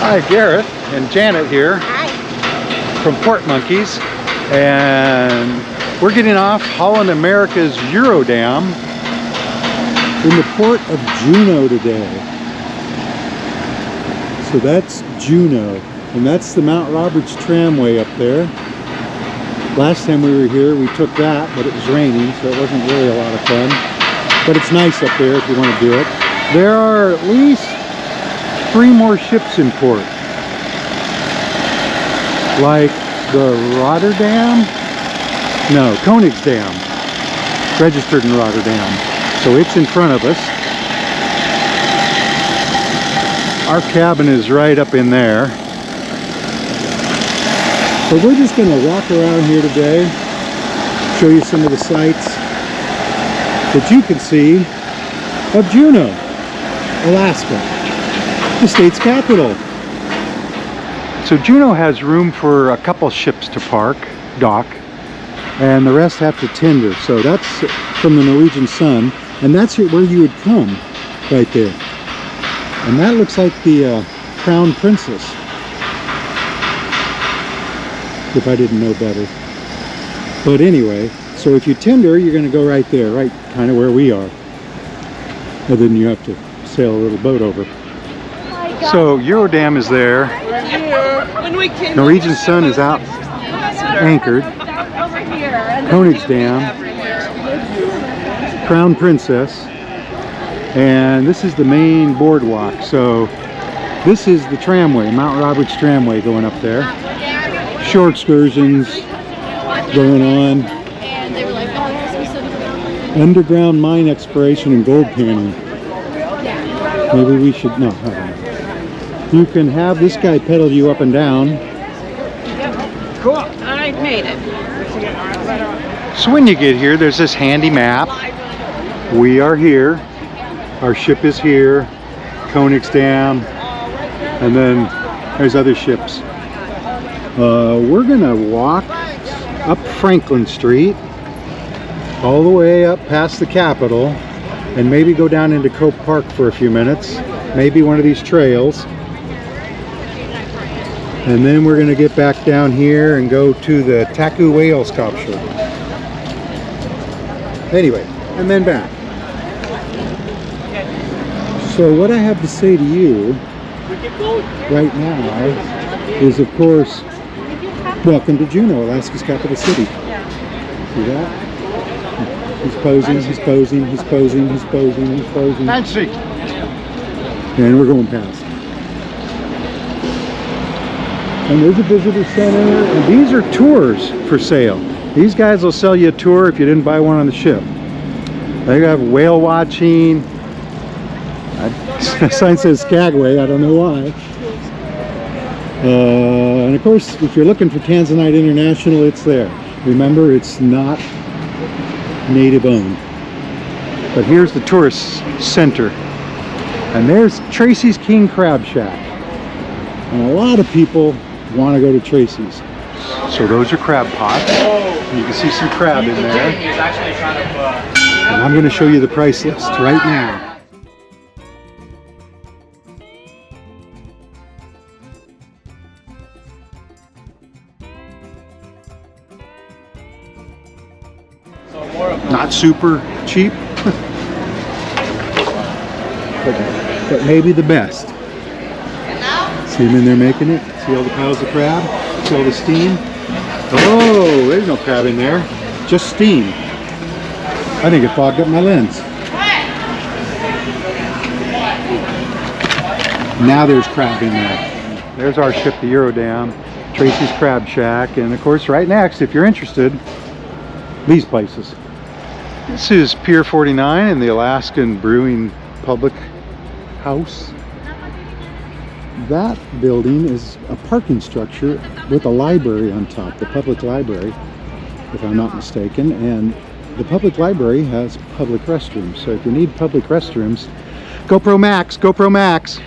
Hi, Gareth and Janet here. Hi. From Port Monkeys, and we're getting off Holland America's Eurodam in the port of Juneau today. So that's Juneau, and that's the Mount Roberts tramway up there. Last time we were here we took that, but it was raining, so it wasn't really a lot of fun. But it's nice up there if you want to do it. There are at least 3 more ships in port. Like the Rotterdam? No, Koningsdam. Registered in Rotterdam. So it's in front of us. Our cabin is right up in there. So we're just going to walk around here today, show you some of the sights that you can see of Juneau, Alaska, the state's capital. So Juneau has room for a couple ships to dock, and the rest have to tender. So that's from the Norwegian Sun, and that's where you would come, right there. And that looks like the Crown Princess, if I didn't know better. But anyway, so if you tender, you're going to go right there, right kind of where we are. And then you have to sail a little boat over. So Eurodam is there. Norwegian Sun is out anchored. Koningsdam, Crown Princess, and this is the main boardwalk. So this is the tramway, Mount Roberts tramway going up there. Shore excursions going on. Underground mine exploration and gold panning. Maybe we should, no, hold on. You can have this guy pedal you up and down. Cool. I made it. So when you get here, there's this handy map. We are here. Our ship is here. Koningsdam. And then there's other ships. We're gonna walk up Franklin Street all the way up past the Capitol and maybe go down into Cope Park for a few minutes. Maybe one of these trails. And then we're going to get back down here and go to the Taku whale sculpture. Anyway, and then back. So what I have to say to you right now is, of course, welcome to Juneau, Alaska's capital city. See that? He's posing, he's posing, he's posing, he's posing, he's posing. Nancy! And we're going past. And there's a visitor center, and these are tours for sale. These guys will sell you a tour if you didn't buy one on the ship. They have whale watching. The sign says Skagway, I don't know why. And of course, if you're looking for Tanzanite International, it's there. Remember, it's not native owned. But here's the tourist center. And there's Tracy's King Crab Shack. And a lot of people want to go to Tracy's. So those are crab pots. You can see some crab in there. And I'm going to show you the price list right now. Not super cheap, but maybe the best. See them in there making it? See all the piles of crab? See all the steam? Oh, there's no crab in there. Just steam. I think it fogged up my lens. Now there's crab in there. There's our ship, the Eurodam, Tracy's Crab Shack, and of course right next, if you're interested, these places. This is Pier 49 in the Alaskan Brewing Public House. That building is a parking structure with a library on top, the public library, if I'm not mistaken, and the public library has public restrooms. So if you need public restrooms, GoPro Max, GoPro Max.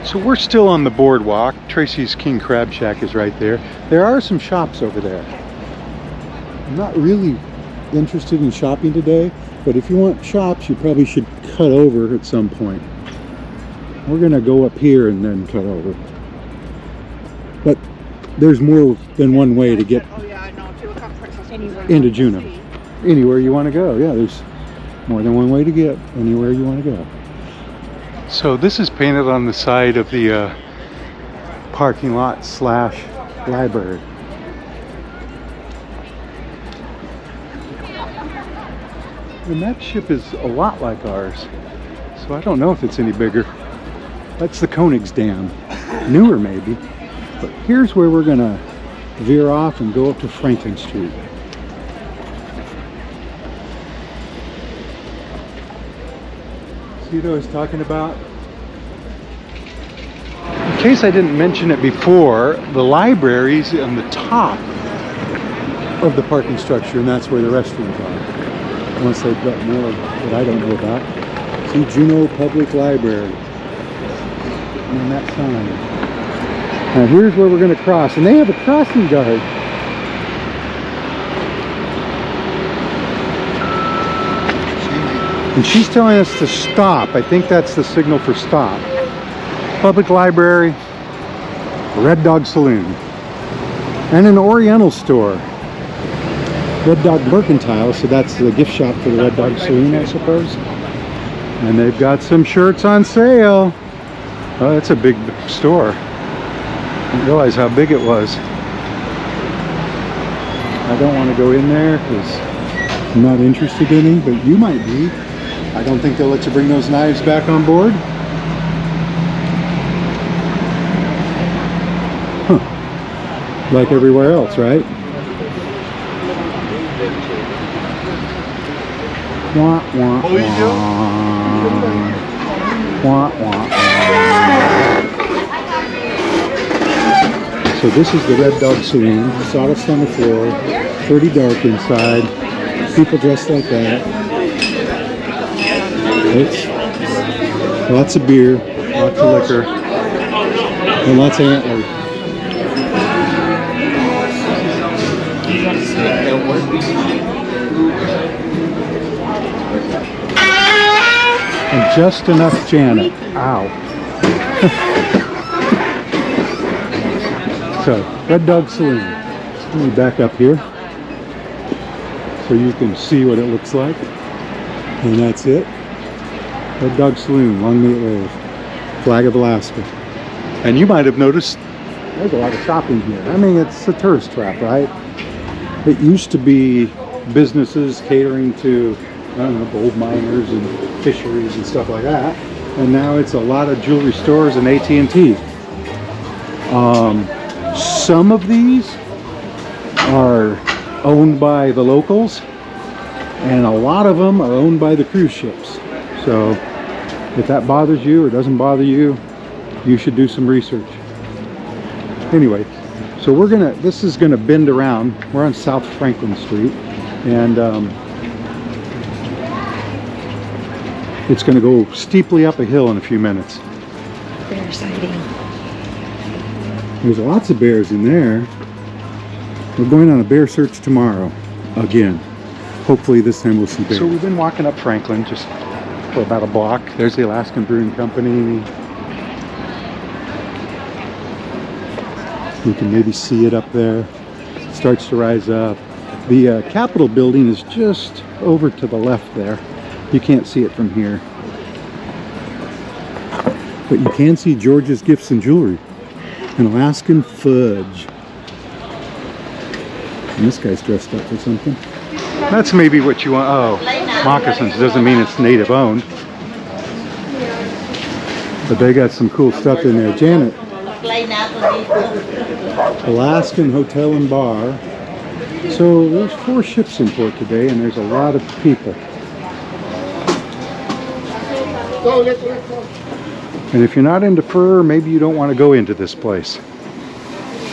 So we're still on the boardwalk. Tracy's King Crab Shack is right there. There are some shops over there. I'm not really interested in shopping today, but if you want shops, you probably should cut over at some point. We're gonna go up here and then cut over. But there's more than one way to get into Juneau. Anywhere you want to go. Yeah, there's more than one way to get anywhere you want to go. So this is painted on the side of the parking lot / library. And that ship is a lot like ours. So I don't know if it's any bigger. That's the Koenig's Dam. Newer maybe. But here's where we're gonna veer off and go up to Franklin Street. See what I was talking about? In case I didn't mention it before, the library's on the top of the parking structure, and that's where the restrooms are. Unless they've got more that I don't know about. See, Juneau Public Library. And that sign. Now here's where we're going to cross, and they have a crossing guard. And she's telling us to stop. I think that's the signal for stop. Public Library, Red Dog Saloon, and an Oriental store. Red Dog Mercantile, so that's the gift shop for the Red Dog Saloon, I suppose. And they've got some shirts on sale. Oh, that's a big store. I didn't realize how big it was. I don't want to go in there because I'm not interested in any, but you might be. I don't think they'll let you bring those knives back on board. Huh. Like everywhere else, right? Wah, wah, wah. Wah, wah, wah. So this is the Red Dog Saloon. Sawdust on the floor. Pretty dark inside. People dressed like that. It's lots of beer, lots of liquor, and lots of antlers. And just enough Janet. Ow. So, Red Dog Saloon. Let me back up here so you can see what it looks like. And that's it. Red Dog Saloon, long may it live. Flag of Alaska. And you might have noticed there's a lot of shopping here. I mean, it's a tourist trap, right? It used to be businesses catering to, I don't know, gold miners and fisheries and stuff like that. And now it's a lot of jewelry stores and AT&T. Some of these are owned by the locals, and a lot of them are owned by the cruise ships. So if that bothers you or doesn't bother you, you should do some research. Anyway, so this is gonna bend around. We're on South Franklin Street, and it's gonna go steeply up a hill in a few minutes. Bear sighting. There's lots of bears in there. We're going on a bear search tomorrow, again. Hopefully this time we'll see bears. So we've been walking up Franklin just for about a block. There's the Alaskan Brewing Company. You can maybe see it up there. It starts to rise up. The Capitol building is just over to the left there. You can't see it from here. But you can see George's Gifts and Jewelry. An Alaskan fudge. And this guy's dressed up for something. That's maybe what you want. Oh, moccasins. Doesn't mean it's native owned. But they got some cool stuff in there. Janet. Alaskan Hotel and Bar. So there's 4 ships in port today, and there's a lot of people. And if you're not into fur, maybe you don't want to go into this place.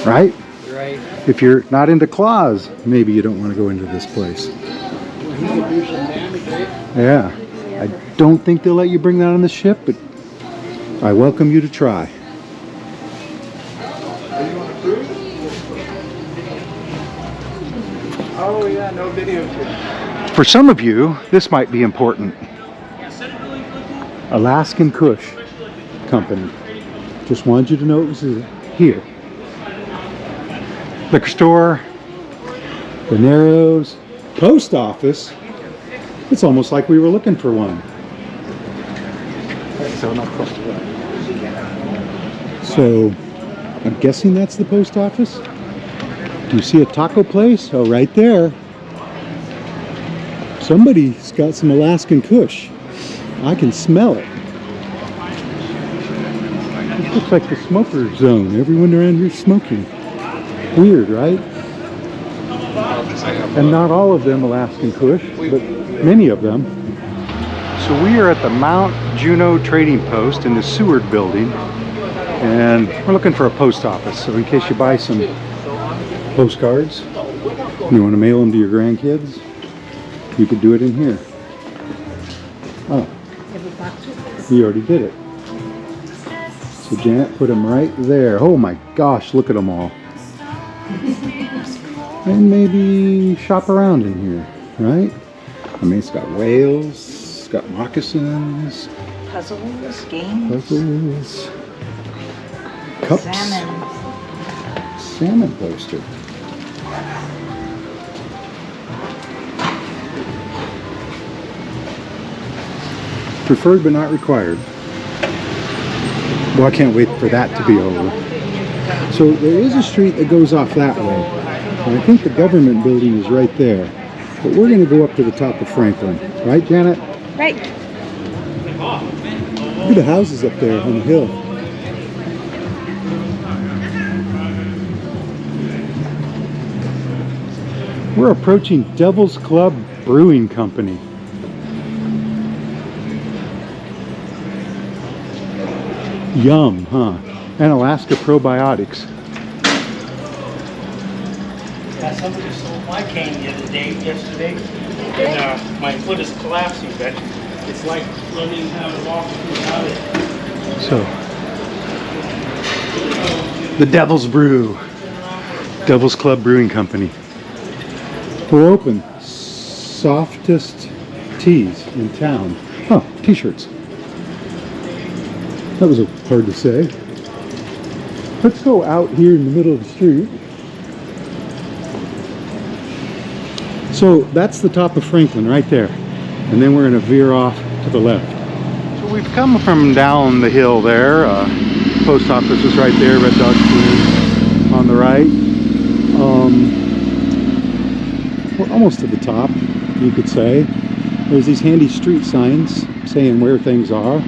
Right? Right. If you're not into claws, maybe you don't want to go into this place. Yeah. I don't think they'll let you bring that on the ship, but I welcome you to try. Oh yeah, no video. For some of you, this might be important. Alaskan Kush Company. Just wanted you to know it was here. liquor store, the Narrows, post office. It's almost like we were looking for one. So, I'm guessing that's the post office. Do you see a taco place? Oh, right there. Somebody's got some Alaskan Kush. I can smell it. This looks like the smoker zone. Everyone around here is smoking. Weird, right? And not all of them Alaskan Kush, but many of them. So we are at the Mount Juneau Trading Post in the Seward building, and we're looking for a post office. So in case you buy some postcards, you want to mail them to your grandkids, you could do it in here. Oh, you already did it. So Janet put them right there. Oh my gosh, look at them all. And maybe shop around in here, right? I mean, it's got whales, it's got moccasins, Puzzles, games. puzzles, cups, salmon poster. Preferred but not required. Well, I can't wait for that to be over. So there is a street that goes off that way. And I think the government building is right there. But we're going to go up to the top of Franklin. Right, Janet? Right. Look at the houses up there on the hill. We're approaching Devil's Club Brewing Company. Yum, huh? And Alaska Probiotics. Yeah, somebody sold my cane the other day, yesterday, and my foot is collapsing, but it's like learning how to walk without it. So, the Devil's Brew. Devil's Club Brewing Company. We're open. Softest teas in town. Oh, t-shirts. That was hard to say. Let's go out here in the middle of the street. So that's the top of Franklin right there. And then we're going to veer off to the left. So we've come from down the hill there. Post office is right there, Red Dog Saloon on the right. We're almost to the top, you could say. There's these handy street signs saying where things are.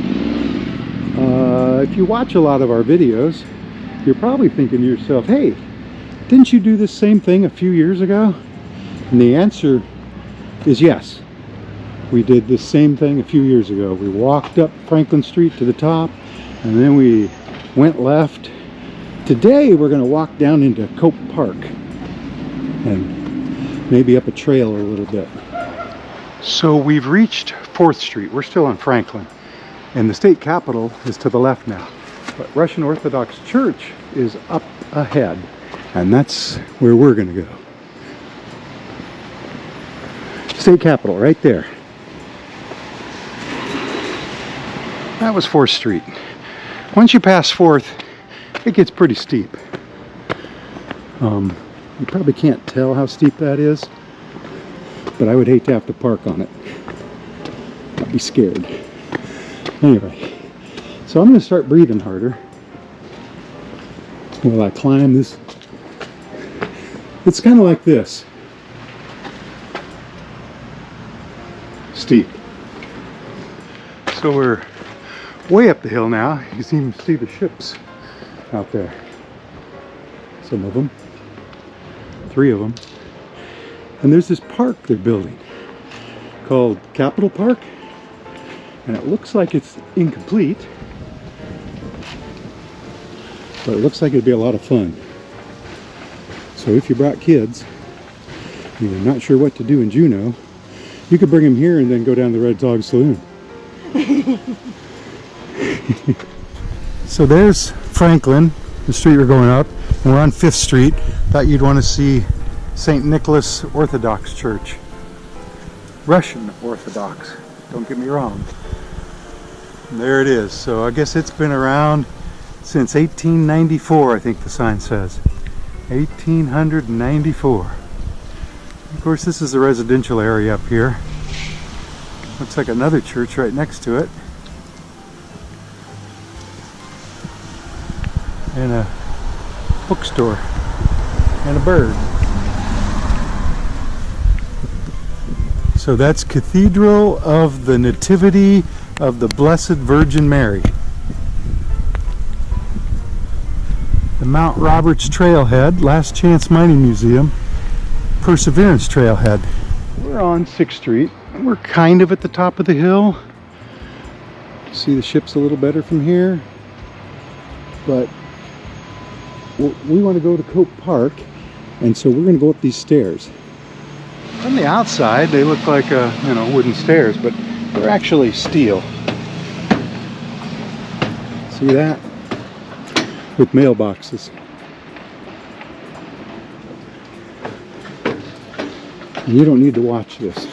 If you watch a lot of our videos, you're probably thinking to yourself, hey, didn't you do this same thing a few years ago? And the answer is yes. We did the same thing a few years ago. We walked up Franklin Street to the top, and then we went left. Today we're going to walk down into Cope Park and maybe up a trail a little bit. So we've reached 4th Street. We're still on Franklin. And the state capitol is to the left now. But Russian Orthodox Church is up ahead. And that's where we're going to go. State capitol right there. That was 4th Street. Once you pass 4th, it gets pretty steep. You probably can't tell how steep that is, but I would hate to have to park on it. I'd be scared. Anyway, so I'm going to start breathing harder while I climb this. It's kind of like this. Steep. So we're way up the hill now. You can even see the ships out there. Some of them. 3 of them. And there's this park they're building called Capitol Park. And it looks like it's incomplete, but it looks like it'd be a lot of fun. So if you brought kids and you're not sure what to do in Juneau, you could bring them here and then go down to the Red Dog Saloon. So there's Franklin, the street we're going up, and we're on 5th Street. Thought you'd want to see St. Nicholas Orthodox Church. Russian Orthodox, don't get me wrong. And there it is. So I guess it's been around since 1894, I think the sign says. 1894. Of course, this is a residential area up here. Looks like another church right next to it. And a bookstore. And a bird. So that's Cathedral of the Nativity of the Blessed Virgin Mary. The Mount Roberts Trailhead, Last Chance Mining Museum, Perseverance Trailhead. We're on 6th Street. We're kind of at the top of the hill. See the ships a little better from here. But we want to go to Cope Park, and so we're going to go up these stairs. From the outside, they look like wooden stairs, but they're actually steel. See that? With mailboxes. And you don't need to watch this.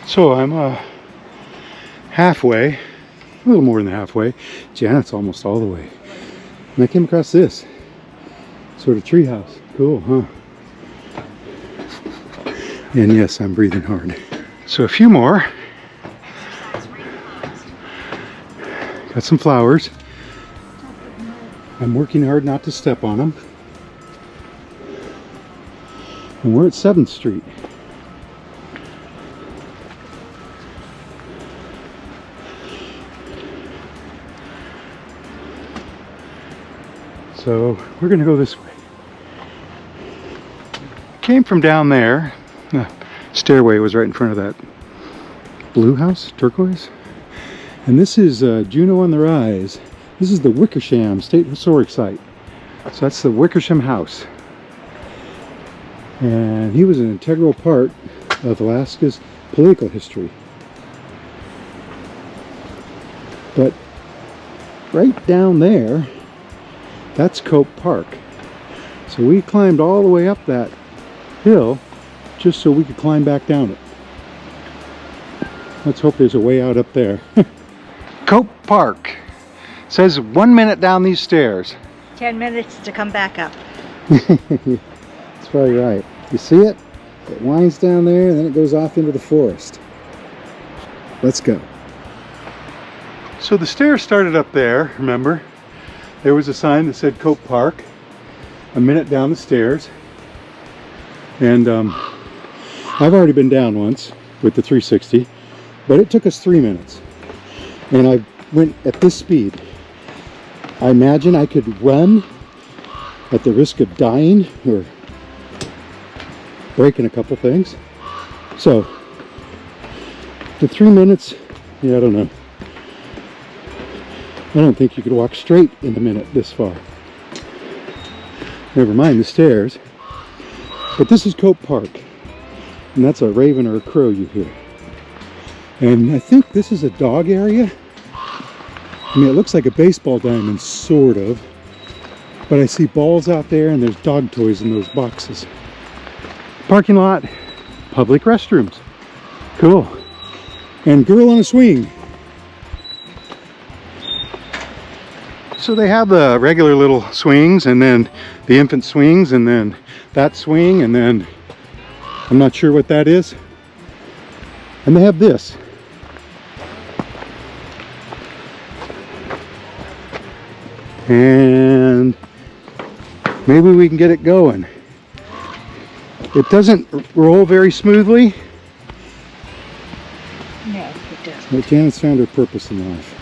So I'm halfway, a little more than halfway. Janet's almost all the way. And I came across this sort of treehouse. Cool, huh? And yes, I'm breathing hard. So a few more. Got some flowers. I'm working hard not to step on them. And we're at 7th Street. So we're going to go this way. Came from down there. The stairway was right in front of that blue house, turquoise. And this is Juneau on the Rise. This is the Wickersham State Historic Site. So that's the Wickersham House. And he was an integral part of Alaska's political history. But right down there, that's Cope Park. So we climbed all the way up that hill just so we could climb back down it. Let's hope there's a way out up there. Cope Park. Says 1 minute down these stairs. 10 minutes to come back up. That's probably right. You see it? It winds down there and then it goes off into the forest. Let's go. So the stairs started up there, remember? There was a sign that said Cope Park. A minute down the stairs. And I've already been down once with the 360, but it took us 3 minutes. And I went at this speed. I imagine I could run at the risk of dying or breaking a couple things. So, the 3 minutes, yeah, I don't know. I don't think you could walk straight in a minute this far. Never mind the stairs. But this is Cope Park. And that's a raven or a crow you hear. And I think this is a dog area. I mean, it looks like a baseball diamond, sort of. But I see balls out there and there's dog toys in those boxes. Parking lot, public restrooms. Cool. And girl on a swing. So they have the regular little swings and then the infant swings and then that swing and then I'm not sure what that is. And they have this. And maybe we can get it going. It doesn't roll very smoothly. No, it doesn't. But Janet's found her purpose in life.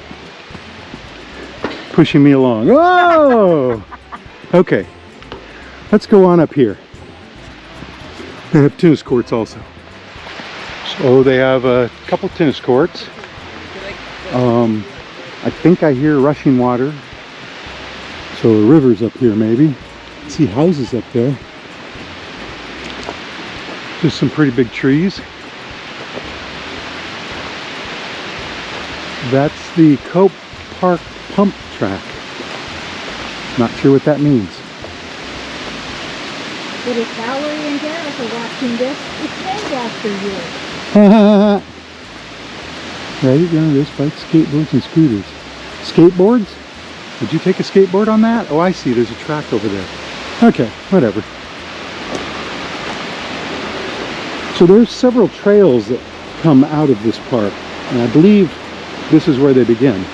Pushing me along. Oh! Okay. Let's go on up here. They have tennis courts also. So they have a couple tennis courts. I think I hear rushing water. So a river's up here maybe. See houses up there. Just some pretty big trees. That's the Cope Park pump track. Not sure what that means. But if Valerie and Gareth are watching this, it's named after you. Right, yeah, there's bikes, skateboards, and scooters. Skateboards? Did you take a skateboard on that? Oh, I see, there's a track over there. Okay, whatever. So there's several trails that come out of this park, and I believe this is where they begin.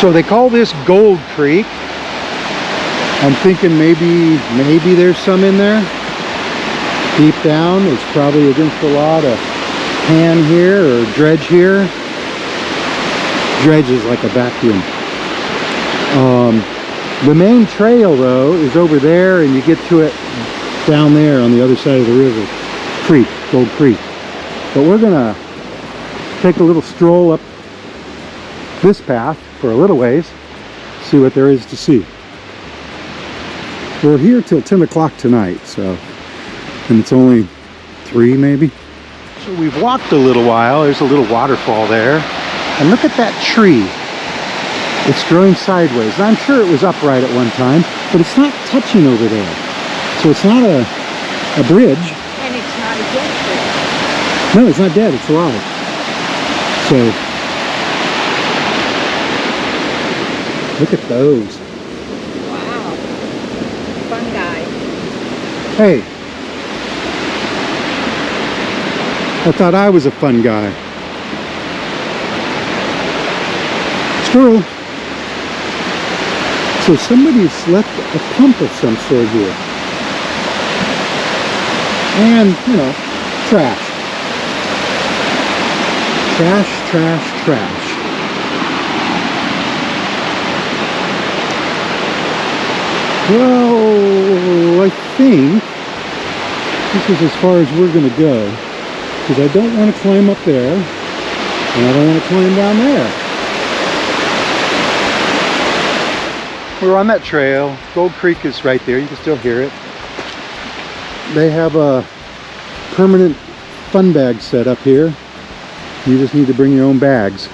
So they call this Gold Creek. I'm thinking maybe there's some in there. Deep down, it's probably against the law to pan here or dredge here. Dredge is like a vacuum. The main trail though is over there, and you get to it down there on the other side of the river. Creek, Gold Creek. But we're gonna take a little stroll up this path for a little ways, see what there is to see. We're here till 10 o'clock tonight, so, and it's only 3 maybe. So we've walked a little while. There's a little waterfall there, and look at that tree. It's growing sideways. And I'm sure it was upright at one time, but it's not touching over there. So it's not a bridge. And it's not a dead tree. No, it's not dead, it's alive. So look at those. Wow. Fun guy. Hey, I thought I was a fun guy. Squirrel. So somebody's left a pump of some sort here. And, you know, trash. Trash, trash, trash. Well, I think this is as far as we're going to go, because I don't want to climb up there, and I don't want to climb down there. We're on that trail. Gold Creek is right there. You can still hear it. They have a permanent fun bag set up here. You just need to bring your own bags.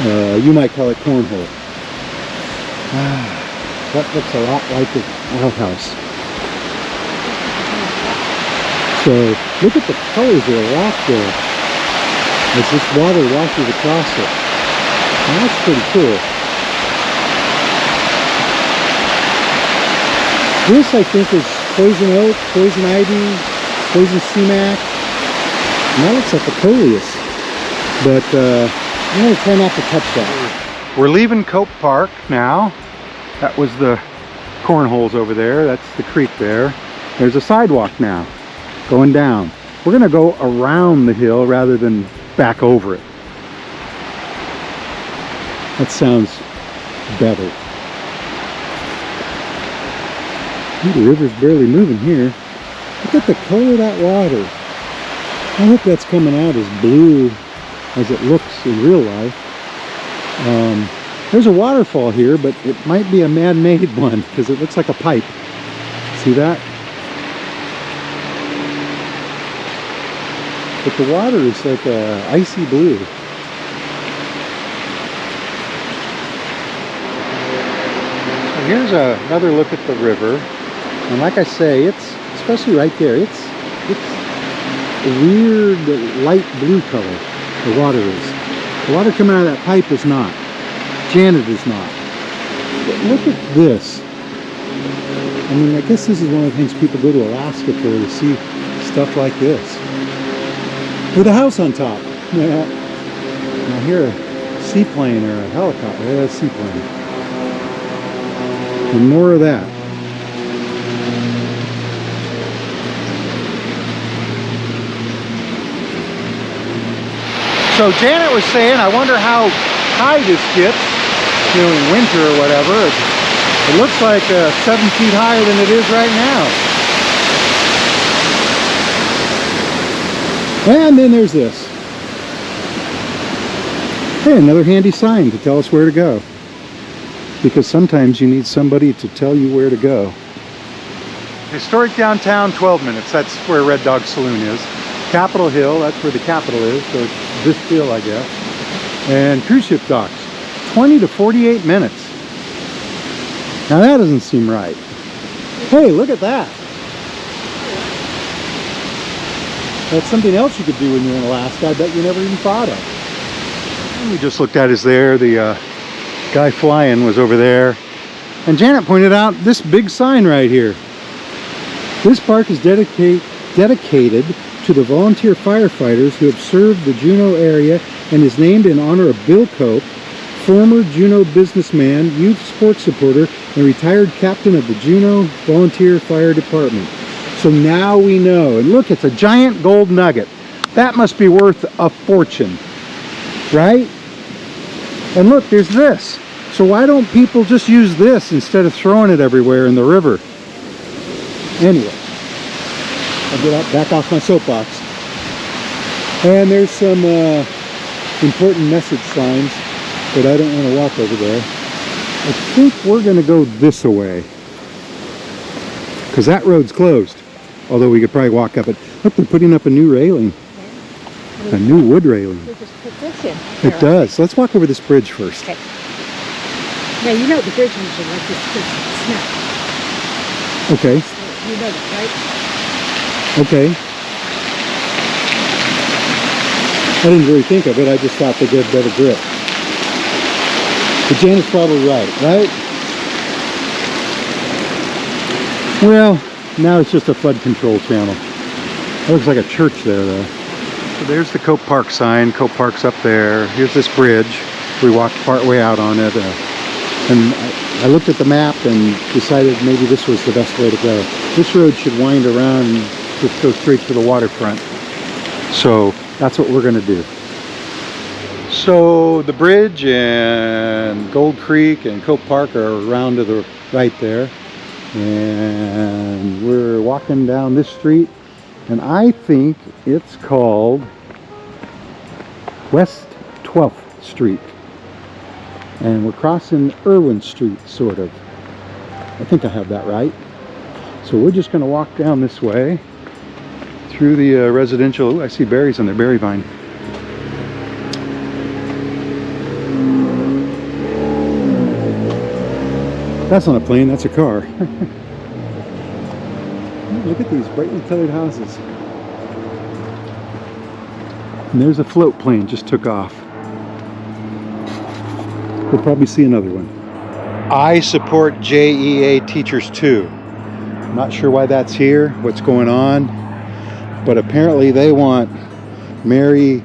You might call it cornhole. That looks a lot like an outhouse. So look at the colors of the rock there as this water washes across it. And that's pretty cool. This, I think, is poison oak, poison ivy, poison sumac. And that looks like a coleus. But I'm going to try not to touch that. We're leaving Cope Park now. That was the cornholes over there. That's the creek there. There's a sidewalk now going down. We're going to go around the hill rather than back over it. That sounds better. The river's barely moving here. Look at the color of that water. I hope that's coming out as blue as it looks in real life. There's a waterfall here, but it might be a man-made one because it looks like a pipe. See that? But the water is like a icy blue. So here's another look at the river. And like I say, it's, especially right there, it's a weird light blue color, the water is. The water coming out of that pipe is not. Janet is not. But look at this. I mean, I guess this is one of the things people go to Alaska for, to see stuff like this. With a house on top. Yeah. And I hear a seaplane or a helicopter. Yeah, a seaplane. And more of that. So Janet was saying, I wonder how high this gets, you know, in winter or whatever. It looks like 7 feet higher than it is right now. And then there's this. Hey, another handy sign to tell us where to go. Because sometimes you need somebody to tell you where to go. Historic downtown, 12 minutes. That's where Red Dog Saloon is. Capitol Hill, that's where the Capitol is. So it's this hill, I guess. And cruise ship docks, 20 to 48 minutes. Now that doesn't seem right. Hey, look at that. That's something else you could do when you're in Alaska. I bet you never even thought of. And we just looked at is there. The guy flying was over there. And Janet pointed out this big sign right here. This park is dedicated to the volunteer firefighters who have served the Juneau area and is named in honor of Bill Cope, former Juneau businessman, youth sports supporter, and retired captain of the Juneau Volunteer Fire Department. So now we know. And look, it's a giant gold nugget. That must be worth a fortune, right? And look, there's this. So why don't people just use this instead of throwing it everywhere in the river? Anyway, I'll get back off my soapbox. And there's some important message signs, but I don't want to walk over there. I think we're going to go this way, because that road's closed. Although we could probably walk up it. Look, they're putting up a new railing. A new wood railing. We'll just put this in. It does. Let's walk over this bridge first. Okay. Now, you know the bridge usually like this because it's snow. Okay. You know that, right? Okay. I didn't really think of it. I just thought they gave better grip. But Janet's probably right? Well, now it's just a flood control channel. That looks like a church there, though. So there's the Cope Park sign. Cope Park's up there. Here's this bridge. We walked part way out on it. And I looked at the map and decided maybe this was the best way to go. This road should wind around and just go straight to the waterfront. So that's what we're going to do. So the bridge and Gold Creek and Cope Park are around to the right there. And we're walking down this street, and I think it's called West 12th Street. And we're crossing Irwin Street, sort of. I think I have that right. So we're just going to walk down this way through the residential. Ooh, I see berries on their berry vine. That's not a plane, that's a car. Look at these brightly colored houses. And there's a float plane, just took off. We'll probably see another one. I support JEA Teachers too. Not sure why that's here, what's going on, but apparently they want Mary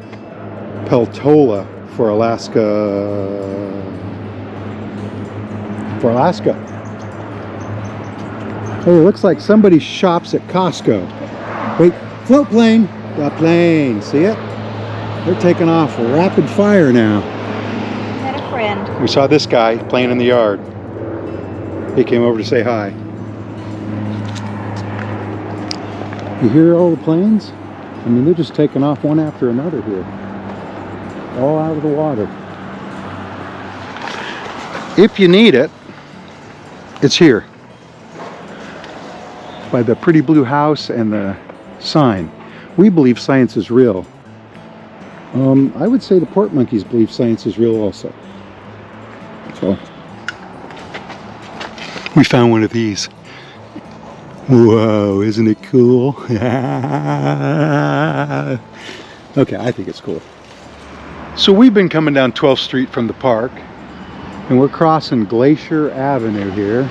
Peltola for Alaska. Hey, it looks like somebody shops at Costco. Wait, float plane. The plane, see it? They're taking off rapid fire now. Met a friend. We saw this guy playing in the yard. He came over to say hi. You hear all the planes? I mean, they're just taking off one after another here. All out of the water. If you need it, it's here. By the pretty blue house and the sign. We believe science is real. I would say the port monkeys believe science is real also. So, we found one of these. Whoa, isn't it cool? Okay, I think it's cool. So we've been coming down 12th Street from the park, and we're crossing Glacier Avenue here.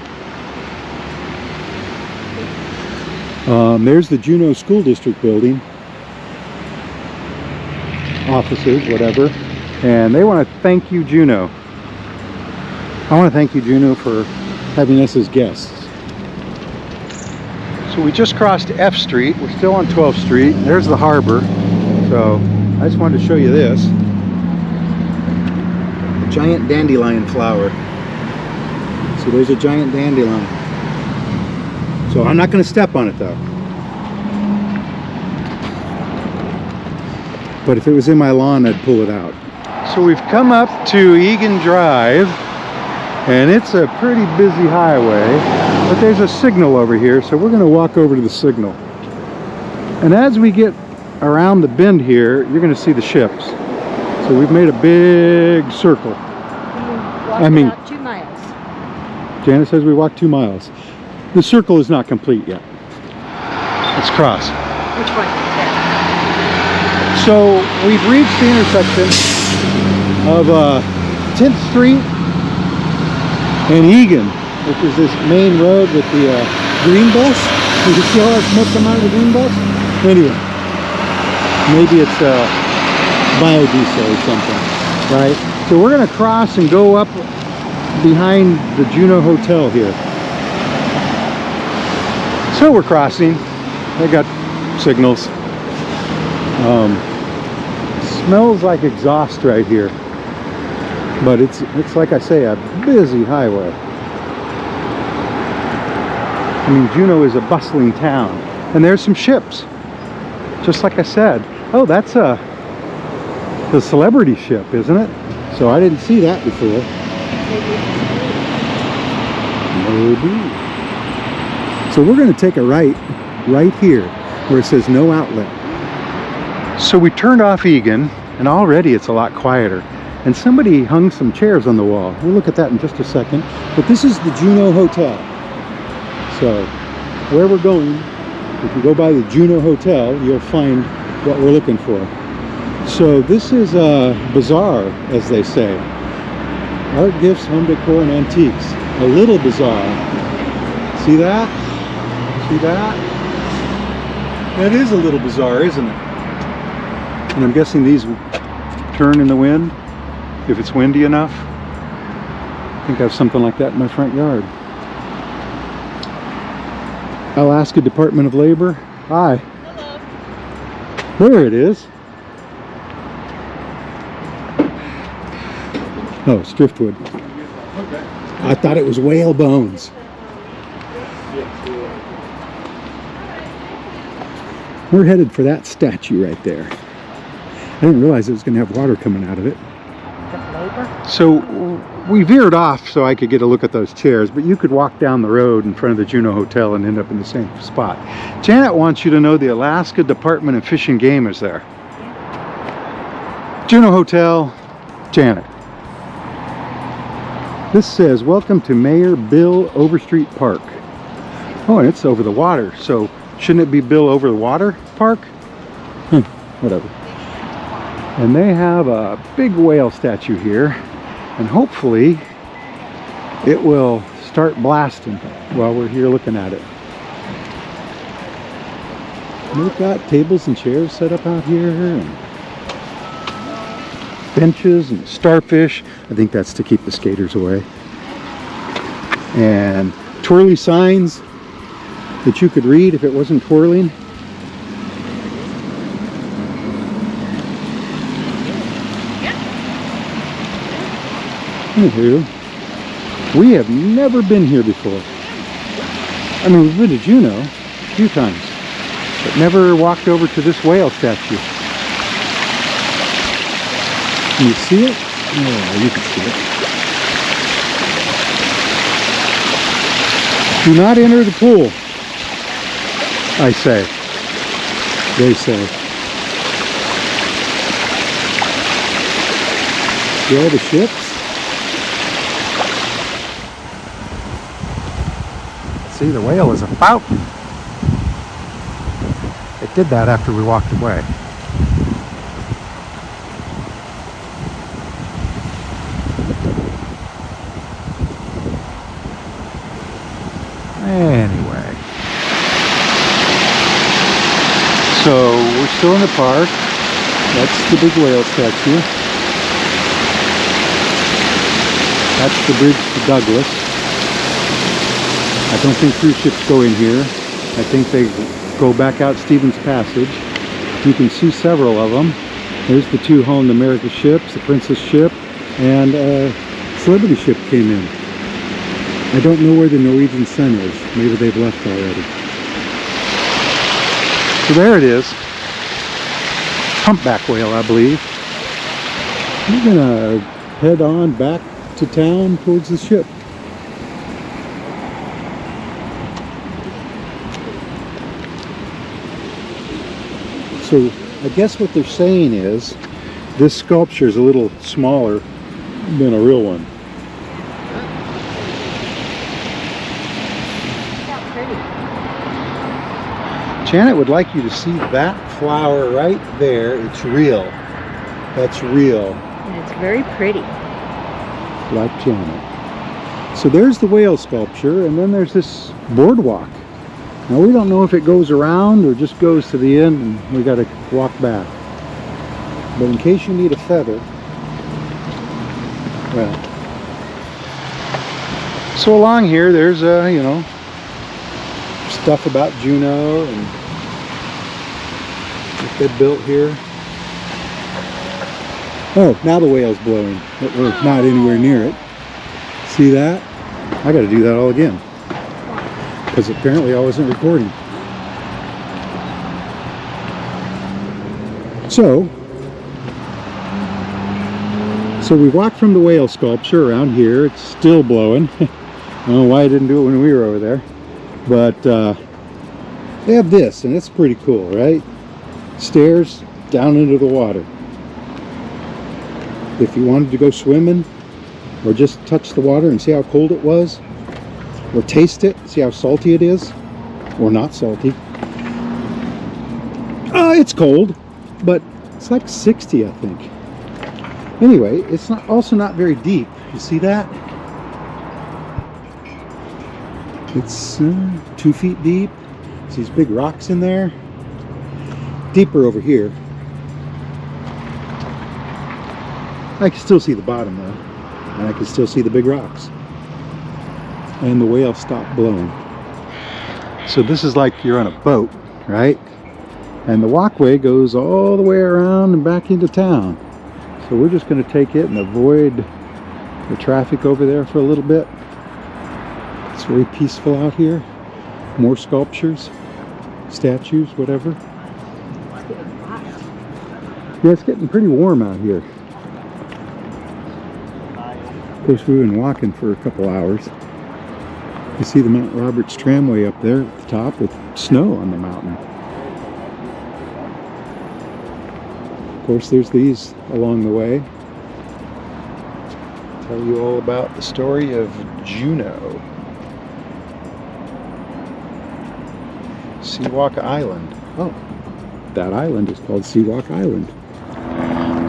There's the Juneau School District building. Offices, whatever. And they want to thank you, Juneau. I want to thank you, Juneau, for having us as guests. So we just crossed F Street. We're still on 12th Street. There's the harbor. So I just wanted to show you this. A giant dandelion flower. So there's a giant dandelion. So I'm not going to step on it though. But if it was in my lawn, I'd pull it out. So we've come up to Egan Drive, and it's a pretty busy highway, but there's a signal over here, so we're going to walk over to the signal. And as we get around the bend here, you're going to see the ships. So we've made a big circle. About 2 miles. Janice says we walked 2 miles. The circle is not complete yet. Let's cross. Which one? There. So we've reached the intersection of 10th Street and Egan, which is this main road with the green bus. You can see all that smoke come out of the green bus. Anyway, maybe it's biodiesel or something, right? So we're going to cross and go up behind the Juneau Hotel here. So we're crossing. They got signals. Smells like exhaust right here, but it's like I say, a busy highway. I mean, Juneau is a bustling town, and there's some ships, just like I said. Oh, that's the celebrity ship, isn't it? So I didn't see that before. Maybe. So we're going to take a right here where it says no outlet. So we turned off Egan, and already it's a lot quieter. And somebody hung some chairs on the wall. We'll look at that in just a second. But this is the Juneau Hotel. So where we're going, if you go by the Juneau Hotel, you'll find what we're looking for. So this is a bazaar, as they say. Art, gifts, home decor, and antiques. A little bazaar. See that? See that? That is a little bazaar, isn't it? And I'm guessing these turn in the wind, if it's windy enough. I think I have something like that in my front yard. Alaska Department of Labor. Hi. Hello. There it is. Oh, it's driftwood. Okay. I thought it was whale bones. We're headed for that statue right there. I didn't realize it was going to have water coming out of it. So we veered off so I could get a look at those chairs, but you could walk down the road in front of the Juneau Hotel and end up in the same spot. Janet wants you to know the Alaska Department of Fish and Game is there. Juneau Hotel, Janet. This says, welcome to Mayor Bill Overstreet Park. Oh, and it's over the water, so shouldn't it be Bill Over the Water Park? Whatever. And they have a big whale statue here, and hopefully it will start blasting while we're here looking at it. We've got tables and chairs set up out here, and benches and starfish. I think that's to keep the skaters away. And twirly signs that you could read if it wasn't twirling. Anywho, we have never been here before. I mean, we've been to Juneau a few times, but never walked over to this whale statue. Can you see it? Yeah, you can see it. Do not enter the pool, I say. They say. See all the ships? See, the whale is a fountain. It did that after we walked away. Anyway. So, we're still in the park. That's the big whale statue. That's the bridge to Douglas. I don't think cruise ships go in here. I think they go back out Stevens Passage. You can see several of them. There's the two Holland America ships, the Princess ship, and a Celebrity ship came in. I don't know where the Norwegian Sun is. Maybe they've left already. So there it is. Humpback whale, I believe. We're gonna head on back to town towards the ship. So I guess what they're saying is this sculpture is a little smaller than a real one. Janet would like you to see that flower right there. It's real. That's real. And it's very pretty. Like Janet. So there's the whale sculpture, and then there's this boardwalk. Now we don't know if it goes around or just goes to the end and we got to walk back. But in case you need a feather, well. So along here there's you know, stuff about Juneau and what they built here. Oh, now the whale's blowing, but we're not anywhere near it. See that? I got to do that all again because apparently I wasn't recording. So we walked from the whale sculpture around here. It's still blowing. I don't know why I didn't do it when we were over there, but they have this, and it's pretty cool, right? Stairs down into the water. If you wanted to go swimming or just touch the water and see how cold it was, or taste it, see how salty it is, or not salty. It's cold, but it's like 60, I think. Anyway, it's also not very deep. You see that? It's 2 feet deep. There's these big rocks in there. Deeper over here. I can still see the bottom though, and I can still see the big rocks. And the whale stopped blowing. So this is like you're on a boat, right? And the walkway goes all the way around and back into town. So we're just going to take it and avoid the traffic over there for a little bit. It's very peaceful out here. More sculptures, statues, whatever. Yeah, it's getting pretty warm out here. Of course, we've been walking for a couple hours. You see the Mount Roberts tramway up there at the top with snow on the mountain. Of course, there's these along the way. Tell you all about the story of Juneau. Seawalk Island. Oh, that island is called Seawalk Island.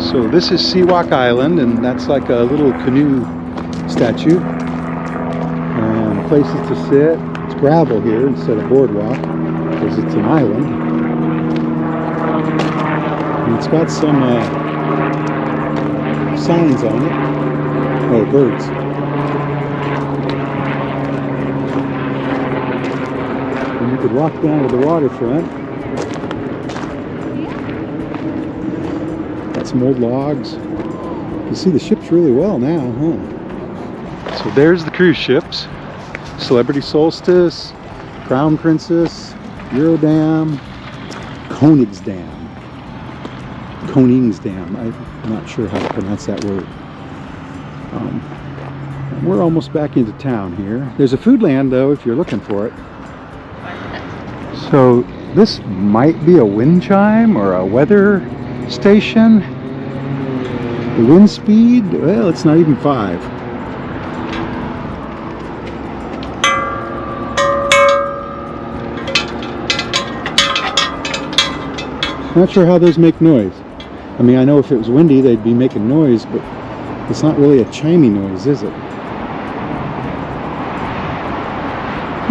So this is Seawalk Island, and that's like a little canoe statue. And places to sit. It's gravel here instead of boardwalk because it's an island. And it's got some signs on it. Oh, birds. And you could walk down to the waterfront. Got some old logs. You can see the ships really well now, huh? So there's the cruise ships. Celebrity Solstice, Crown Princess, Eurodam, Koningsdam. I'm not sure how to pronounce that word. We're almost back into town here. There's a Foodland though if you're looking for it. So this might be a wind chime or a weather station. The wind speed, well, it's not even 5. Not sure how those make noise. I mean, I know if it was windy, they'd be making noise, but it's not really a chimey noise, is it?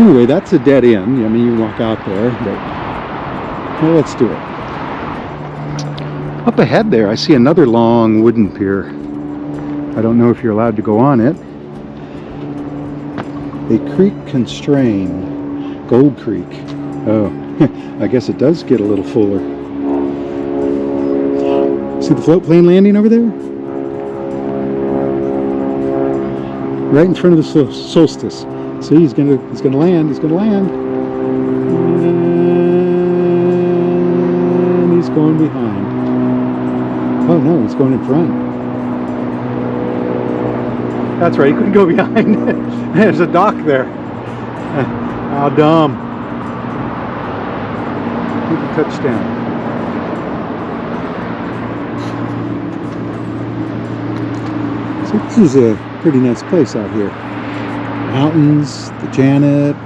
Anyway, that's a dead end. I mean, you walk out there, but well, let's do it. Up ahead there, I see another long wooden pier. I don't know if you're allowed to go on it. A creek constrained. Gold Creek. Oh, I guess it does get a little fuller. See the float plane landing over there? Right in front of the solstice. See, he's gonna land. He's gonna land. And he's going behind. Oh no, he's going in front. That's right, he couldn't go behind. There's a dock there. How dumb. Touchdown. So this is a pretty nice place out here. Mountains, the Janet,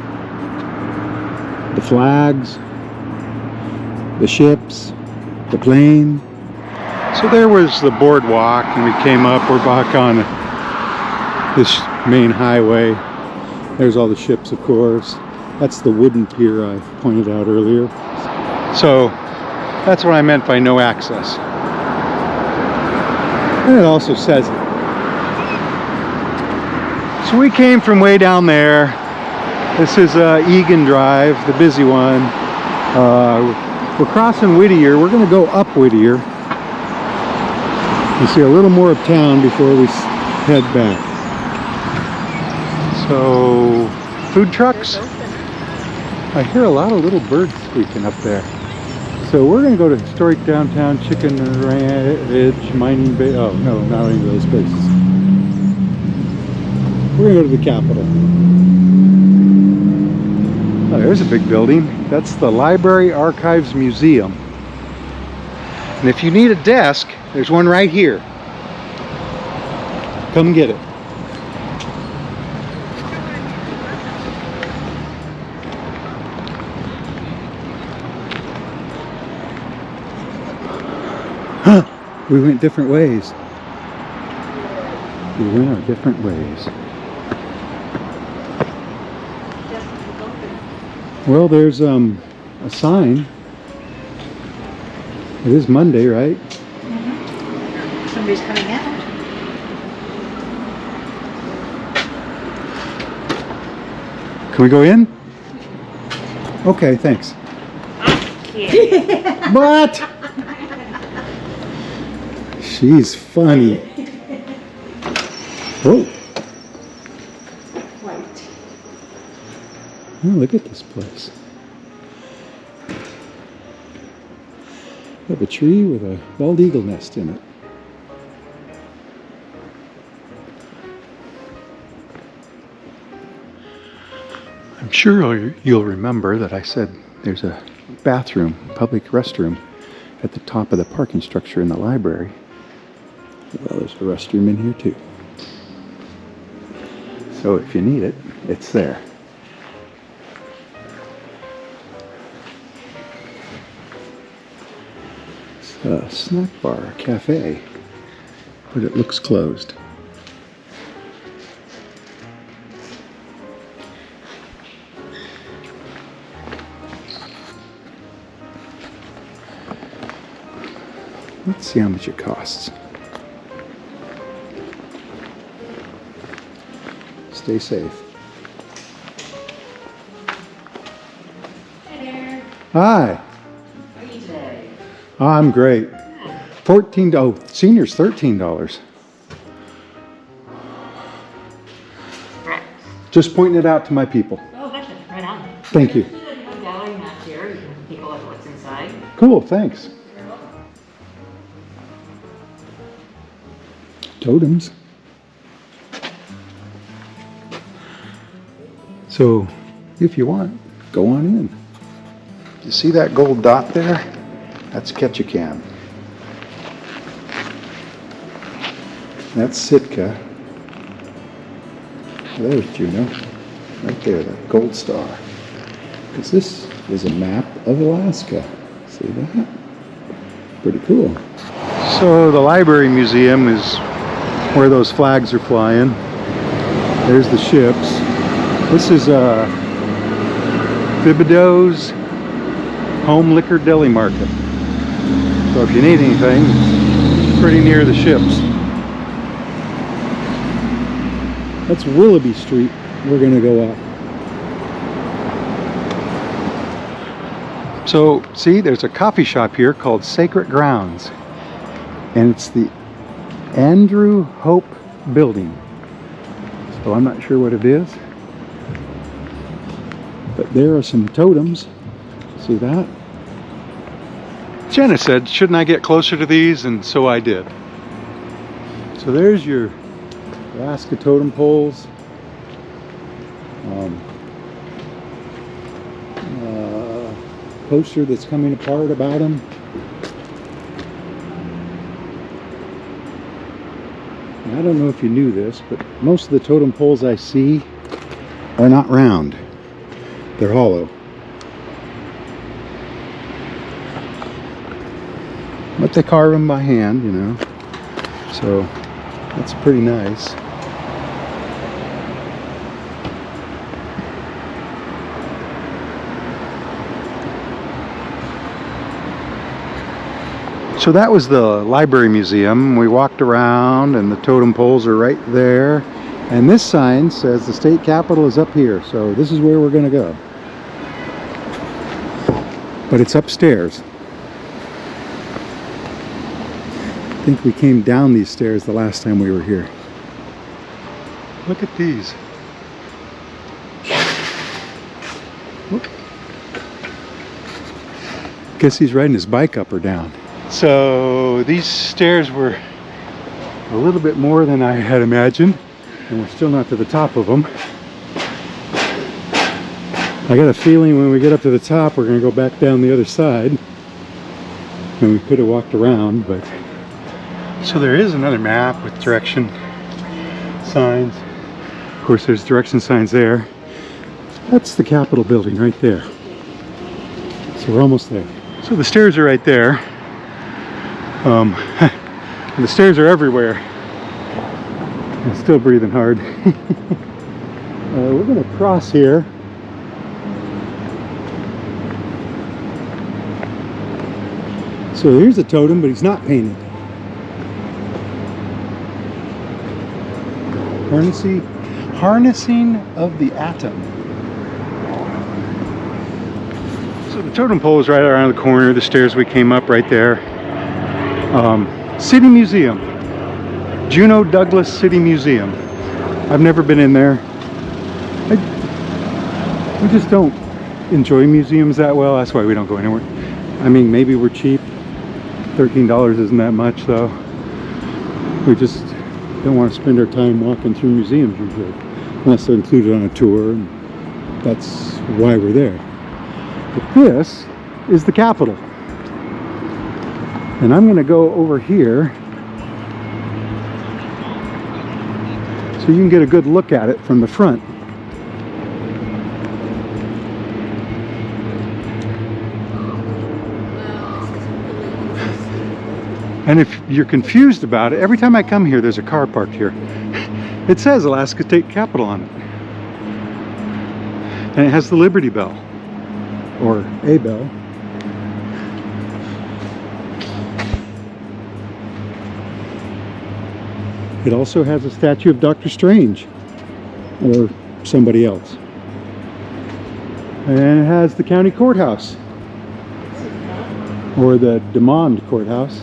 the flags. the ships, the plane. So there was the boardwalk, and we came up. We're back on this main highway. There's all the ships, of course. That's the wooden pier I pointed out earlier. So that's what I meant by no access. And it also says it. So we came from way down there. This is Egan Drive, the busy one. We're crossing Whittier. We're going to go up Whittier and see a little more of town before we head back. So, food trucks. I hear a lot of little birds squeaking up there. So we're going to go to historic downtown Chicken Ridge, Mining Bay. Oh no, not any of those places. We're going to go to the Capitol. Oh, there's a big building. That's the Library Archives Museum. And if you need a desk, there's one right here. Come get it. Huh, we went different ways. We went our different ways. Well, there's a sign. It is Monday, right? Mm-hmm. Somebody's coming out. Can we go in? Okay, thanks. What? She's funny. Oh. White. Oh, look at this place. We have a tree with a bald eagle nest in it. I'm sure you'll remember that I said there's a bathroom, public restroom, at the top of the parking structure in the library. Well, there's a restroom in here too. So if you need it, it's there. It's a snack bar, a cafe, but it looks closed. Let's see how much it costs. Stay safe. Hi there. Hi. How are you today? I'm great. $14. Oh, seniors $13. Just pointing it out to my people. Oh, gotcha. Right on. Thank you. I'm gallery map here. You can take a look at what's inside. Cool, thanks. You're welcome. Totems. So, if you want, go on in. You see that gold dot there? That's Ketchikan. That's Sitka. There's Juneau. Right there, that gold star. Because this is a map of Alaska. See that? Pretty cool. So the Library Museum is where those flags are flying. There's the ships. This is Thibodeau's Home Liquor Deli Market. So if you need anything, it's pretty near the ships. That's Willoughby Street. We're going to go up. So, see, there's a coffee shop here called Sacred Grounds. And it's the Andrew Hope Building. So I'm not sure what it is. But there are some totems. See that? Jenna said, shouldn't I get closer to these? And so I did. So there's your Alaska totem poles. Poster that's coming apart about them. I don't know if you knew this, but most of the totem poles I see are not round. They're hollow. But they carve them by hand, you know. So that's pretty nice. So that was the library museum. We walked around and the totem poles are right there. And this sign says the state capitol is up here. So this is where we're going to go. But it's upstairs. I think we came down these stairs the last time we were here. Look at these. Whoop. Guess he's riding his bike up or down. So these stairs were a little bit more than I had imagined, and we're still not to the top of them. I got a feeling when we get up to the top we're going to go back down the other side, and we could have walked around. But so there is another map with direction signs. Of course there's direction signs there. That's the Capitol building right there. So we're almost there. So the stairs are right there. The stairs are everywhere. I'm still breathing hard. We're going to cross here. So here's a totem, but he's not painted. Harnessing of the atom. So the totem pole is right around the corner. The stairs we came up right there. City Museum. Juneau Douglas City Museum. I've never been in there. We just don't enjoy museums that well. That's why we don't go anywhere. I mean, maybe we're cheap. $13 isn't that much though. We just don't want to spend our time walking through museums usually, unless they're included on a tour, and that's why we're there. But this is the Capitol. And I'm going to go over here so you can get a good look at it from the front. And if you're confused about it, every time I come here, there's a car parked here. It says Alaska State Capitol on it. And it has the Liberty Bell, or a bell. It also has a statue of Dr. Strange, or somebody else. And it has the county courthouse, or the Demond courthouse.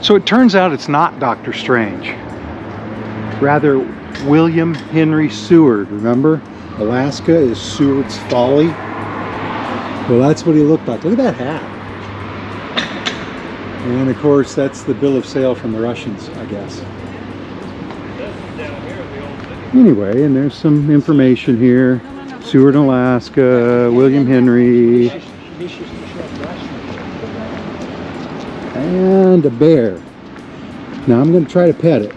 So it turns out it's not Dr. Strange. Rather, William Henry Seward. Remember? Alaska is Seward's Folly. Well, that's what he looked like. Look at that hat. And of course, that's the bill of sale from the Russians, I guess. Anyway, and there's some information here. Seward, Alaska, William Henry. And a bear. Now I'm going to try to pet it.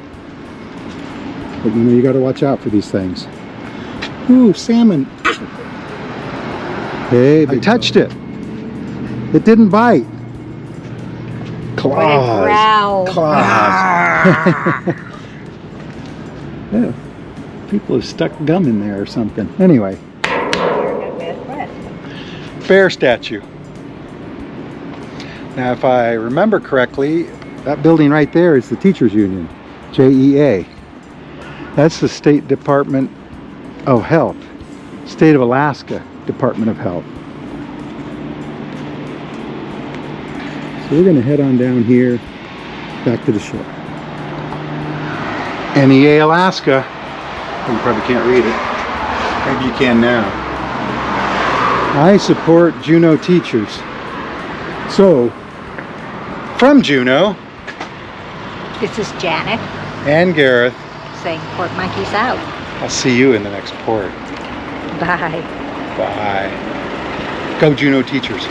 But you know, you got to watch out for these things. Ooh, salmon. Hey, I touched it. It didn't bite. Claws. Claws. Yeah. People have stuck gum in there or something. Anyway. Bear statue. Now, if I remember correctly, that building right there is the Teachers Union, JEA. That's the State Department of Health, State of Alaska Department of Health. So we're going to head on down here, back to the ship. NEA Alaska. You probably can't read it. Maybe you can now. I support Juneau teachers. So, from Juneau, This is Janet and Gareth, saying Port Monkeys out. I'll see you in the next port. Bye. Bye. Go Juneau teachers.